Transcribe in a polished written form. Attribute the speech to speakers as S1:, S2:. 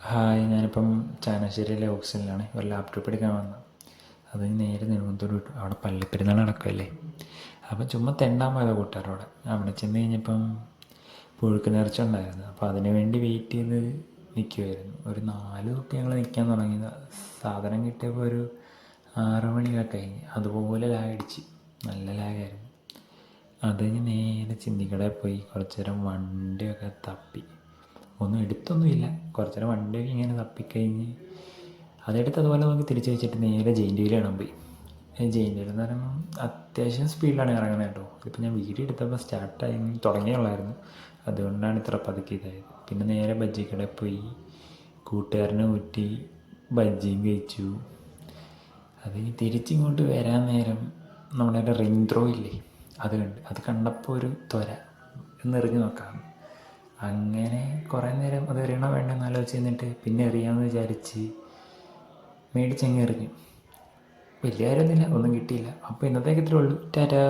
S1: Hi, ഞാനിപ്പം ചാനശ്ശേരിയിലെ ഓക്സിജനിലാണ്. ഒരു laptop എടുക്കാൻ വന്നത്. അത് നേരെ നെടുമത്തൂർ വിട്ടു. അവിടെ പള്ളിപ്പെരുന്നാൾ നടക്കുമല്ലേ, അപ്പം ചുമ്മാ തെണ്ടാൻ പോയത് കൂട്ടുകാരോടെ. അവിടെ ചെന്ന് കഴിഞ്ഞപ്പം പുഴുക്ക് നേർച്ച ഉണ്ടായിരുന്നു. അപ്പോൾ അതിന് വേണ്ടി വെയിറ്റ് ചെയ്ത് നിൽക്കുമായിരുന്നു. ഒരു 4 തൊട്ട് ഞങ്ങൾ നിൽക്കാൻ തുടങ്ങിയത്. സാധനം കിട്ടിയപ്പോൾ ഒരു 6 മണിയൊക്കെ കഴിഞ്ഞ്. അതുപോലെ ലാഗടിച്ച്, നല്ല ലാഗായിരുന്നു. അത് കഴിഞ്ഞ് നേരെ ചിന്തിക്കടയിൽ പോയി കുറച്ച് നേരം വണ്ടിയൊക്കെ തപ്പി. ഒന്നും എടുത്തൊന്നുമില്ല, കുറച്ച് നേരം വണ്ടിയൊക്കെ ഇങ്ങനെ തപ്പിക്കഴിഞ്ഞ് അതെടുത്ത് അതുപോലെ നമുക്ക് തിരിച്ച് വെച്ചിട്ട് നേരെ ജെയിൻ്റ് വീൽ കാണാൻ പോയി. ജെയിൻ്റ് വീൽ എന്ന് പറയുമ്പം അത്യാവശ്യം സ്പീഡിലാണ് ഇറങ്ങുന്നത് കേട്ടോ. ഇതിപ്പോൾ ഞാൻ വീഡിയോ എടുത്തപ്പോൾ സ്റ്റാർട്ടായി തുടങ്ങിയുള്ളായിരുന്നു, അതുകൊണ്ടാണ് ഇത്ര പതുക്കെ ഇതായത്. പിന്നെ നേരെ ബജ്ജിക്കടയിൽ പോയി കൂട്ടുകാരനെ ഊറ്റി ബജ്ജിയും കഴിച്ചു. അത് തിരിച്ചിങ്ങോട്ട് വരാൻ നേരം നമ്മുടെ റിംഗ് ത്രോ ഇല്ലേ, അത് കണ്ടപ്പോൾ ഒരു ത്വര എന്നെറിഞ്ഞ് നോക്കാം. അങ്ങനെ കുറേ നേരം അത് എറിയണോ വേണ്ടെന്ന് ആലോചിച്ച് നിന്നിട്ട് പിന്നെ എറിയാമെന്ന് വിചാരിച്ച് മേടിച്ചങ്ങ് എറിഞ്ഞു. വലിയ കാര്യമൊന്നുമില്ല, ഒന്നും കിട്ടിയില്ല. അപ്പോൾ ഇന്നത്തേക്ക് ഇത്രേ ഉള്ളൂ. ടാറ്റാ.